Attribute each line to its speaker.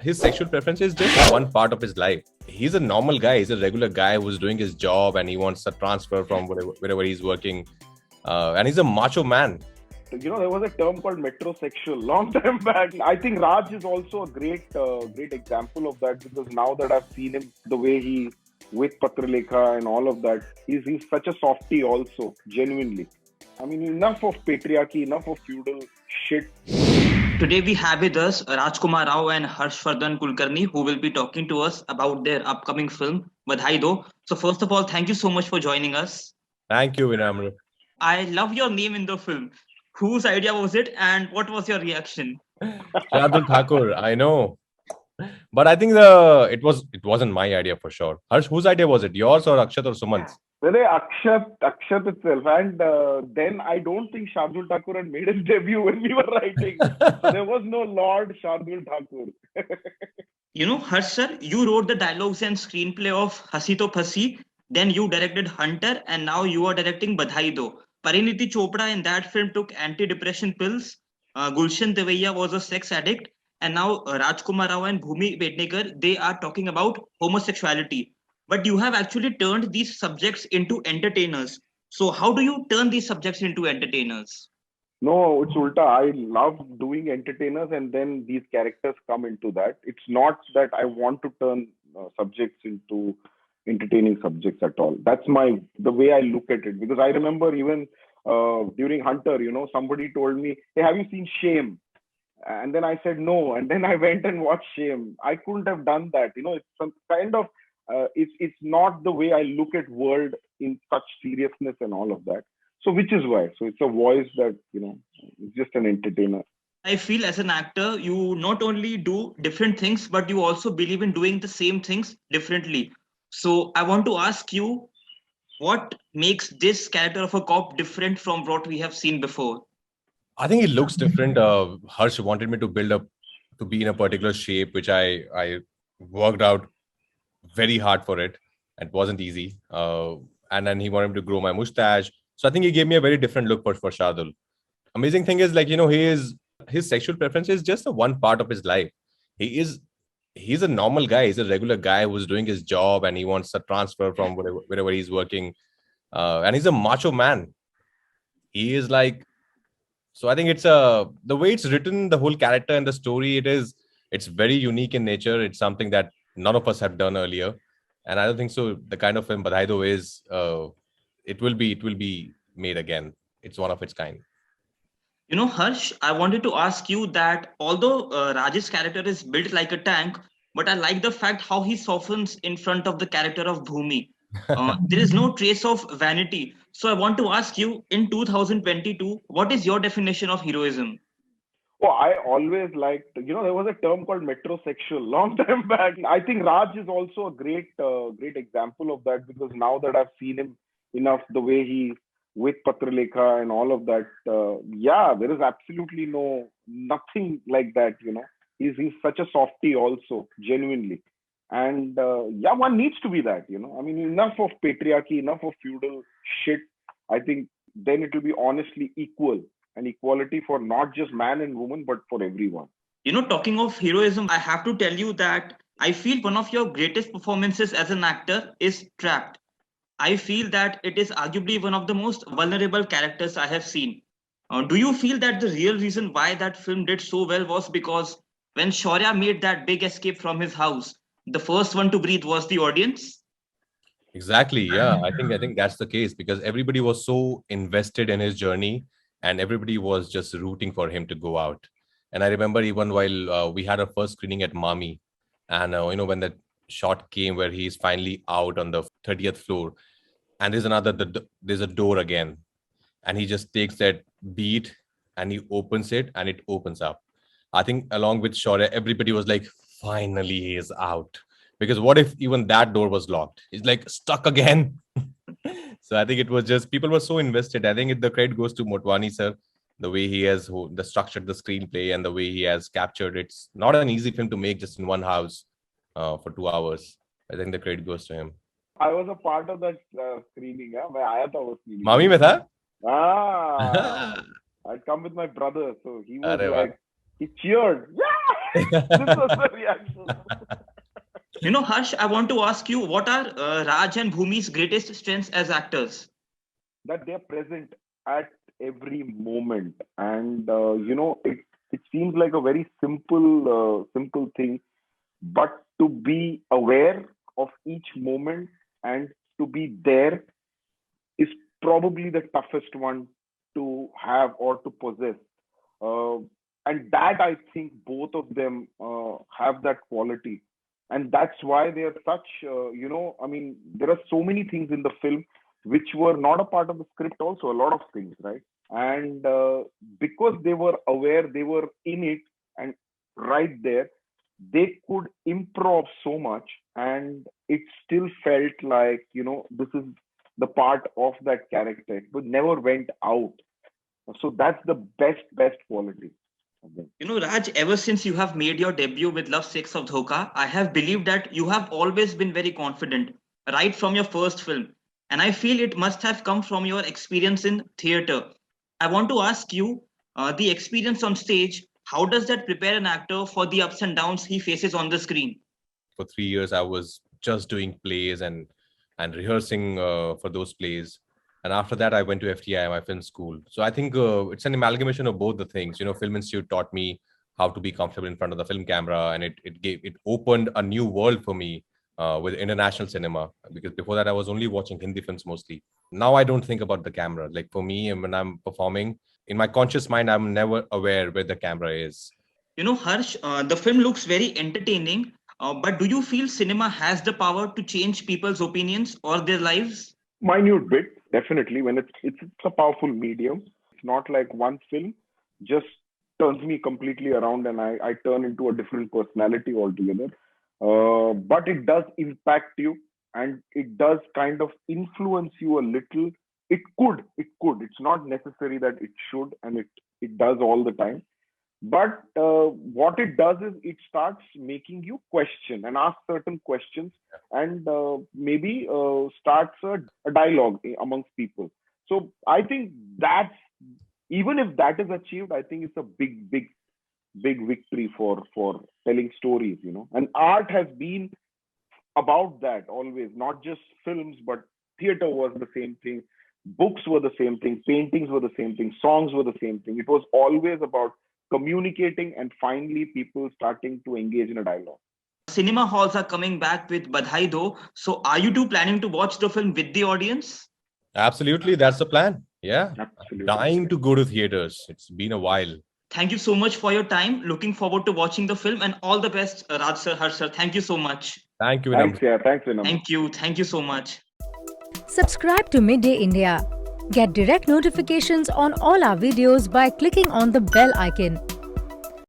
Speaker 1: his sexual preference is just one part of his life. He's a normal guy. He's a regular guy who's doing his job and he wants a transfer from wherever he's working. And he's a macho man.
Speaker 2: There was a term called metrosexual long time back. I think Raj is also a great example of that, because now that I've seen him, the way he with Patralekha and all of that, he's such a softie also, genuinely. I mean, enough of patriarchy, enough of feudal shit.
Speaker 3: Today we have with us Rajkummar Rao and Harshvardhan Kulkarni, who will be talking to us about their upcoming film, Badhaai Do. So first of all, thank you so much for joining us.
Speaker 1: Thank you, Vinamra.
Speaker 3: I love your name in the film. Whose idea was it and what was your reaction?
Speaker 1: Shardul Thakur, I know. But I think it wasn't my idea for sure. Harsh, whose idea was it? Yours or Akshat or Suman's?
Speaker 2: Well, Akshat itself. And then I don't think Shardul Thakur had made his debut when we were writing. There was no Lord Shardul Thakur.
Speaker 3: Harsh sir, you wrote the dialogues and screenplay of Hasi To Phasi, then you directed Hunter, and now you are directing Badhaai Do. Pariniti Chopra in that film took anti-depression pills. Gulshan Devaiya was a sex addict. And now Rajkummar Rao and Bhumi Pednekar, they are talking about homosexuality. But you have actually turned these subjects into entertainers. So how do you turn these subjects into entertainers?
Speaker 2: No, it's ulta. I love doing entertainers, and then these characters come into that. It's not that I want to turn subjects into entertaining subjects at all. That's the way I look at it. Because I remember even during Hunter, somebody told me, "Hey, have you seen Shame?" And then I said no, and then I went and watched Shame. I couldn't have done that. It's some kind of it's not the way I look at world in such seriousness and all of that. So which is why. So it's a voice that it's just an entertainer.
Speaker 3: I feel as an actor, you not only do different things, but you also believe in doing the same things differently. So I want to ask you, what makes this character of a cop different from what we have seen before?
Speaker 1: I think it looks different. Harsh wanted me to build up to be in a particular shape, which I worked out very hard for it. It wasn't easy. And then he wanted me to grow my mustache. So I think he gave me a very different look for Shardul. Amazing thing is, his sexual preference is just a one part of his life. He's a normal guy. He's a regular guy who's doing his job and he wants a transfer from wherever he's working. And he's a macho man. He is like, so I think it's the way it's written, the whole character and the story, it's very unique in nature. It's something that none of us have done earlier. And I don't think so. The kind of film Badhaai Do is, it will be made again. It's one of its kind.
Speaker 3: Harsh, I wanted to ask you that although Raj's character is built like a tank, but I like the fact how he softens in front of the character of Bhumi. There is no trace of vanity. So I want to ask you, in 2022, what is your definition of heroism?
Speaker 2: Oh, I always liked, there was a term called metrosexual long time back. I think Raj is also a great example of that, because now that I've seen him enough, the way he with Patralekha and all of that, there is absolutely nothing like that. He's such a softie also, genuinely. And one needs to be that. I mean, enough of patriarchy, enough of feudal shit. I think then it will be honestly equal, and equality for not just man and woman, but for everyone.
Speaker 3: Talking of heroism, I have to tell you that I feel one of your greatest performances as an actor is Trapped. I feel that it is arguably one of the most vulnerable characters I have seen. Do you feel that the real reason why that film did so well was because when Shaurya made that big escape from his house, the first one to breathe was the audience?
Speaker 1: Exactly. Yeah, I think that's the case, because everybody was so invested in his journey and everybody was just rooting for him to go out. And I remember even while we had our first screening at Mami, and when that shot came where he's finally out on the 30th floor, and there's a door again, and he just takes that beat and he opens it and it opens up. I think along with Shaurya, everybody was like, finally he is out. Because what if even that door was locked? He's like stuck again. So I think it was just, people were so invested. I think the credit goes to Motwani sir, the way he has the structured the screenplay and the way he has captured. It's not an easy film to make just in one house for 2 hours. I think the credit goes to him.
Speaker 2: I was a part of that screening. Yeah? मैं आया था वो screening.
Speaker 1: Mami में था?
Speaker 2: I'd come with my brother, so he was like, he cheered. Yeah! This was the reaction.
Speaker 3: Harsh, I want to ask you, what are Raj and Bhumi's greatest strengths as actors?
Speaker 2: That they're present at every moment, and it seems like a very simple thing, but to be aware of each moment and to be there is probably the toughest one to have or to possess. Uh, and that I think both of them have that quality. And that's why they are such, I mean, there are so many things in the film which were not a part of the script, also, a lot of things, right? And because they were aware, they were in it and right there, they could improv so much and it still felt like, this is the part of that character. It never went out. So that's the best quality.
Speaker 3: Raj, ever since you have made your debut with Love Six of Dhoka, I have believed that you have always been very confident, right from your first film. And I feel it must have come from your experience in theatre. I want to ask you, the experience on stage, how does that prepare an actor for the ups and downs he faces on the screen?
Speaker 1: For 3 years, I was just doing plays and rehearsing for those plays. And after that, I went to FTI, my film school. So I think it's an amalgamation of both the things. Film institute taught me how to be comfortable in front of the film camera, and it opened a new world for me with international cinema. Because before that, I was only watching Hindi films mostly. Now I don't think about the camera. Like for me, and when I'm performing, in my conscious mind, I'm never aware where the camera is.
Speaker 3: Harsh, the film looks very entertaining, but do you feel cinema has the power to change people's opinions or their lives?
Speaker 2: Minute bit, definitely. When it's a powerful medium. It's not like one film just turns me completely around and I turn into a different personality altogether. But it does impact you and it does kind of influence you a little. It could. It's not necessary that it should, and it does all the time. But what it does is it starts making you question and ask certain questions and maybe starts a dialogue amongst people. So I think that's, even if that is achieved, I think it's a big victory for telling stories. And art has been about that always, not just films, but theater was the same thing, books were the same thing, paintings were the same thing, songs were the same thing. It was always about communicating and finally people starting to engage in a dialogue.
Speaker 3: Cinema halls are coming back with Badhaai Do. So are you two planning to watch the film with the audience?
Speaker 1: Absolutely, that's the plan. Yeah,
Speaker 2: Absolutely.
Speaker 1: dying to go to theaters. It's been a while.
Speaker 3: Thank you so much for your time. Looking forward to watching the film, and all the best, Raj sir, Harsh sir. Thank you so much.
Speaker 1: Thank you,
Speaker 2: Thanks,
Speaker 1: Vinam.
Speaker 2: yeah, thanks, Vinam.
Speaker 3: Thank you so much.
Speaker 4: Subscribe to Midday India. Get direct notifications on all our videos by clicking on the bell icon.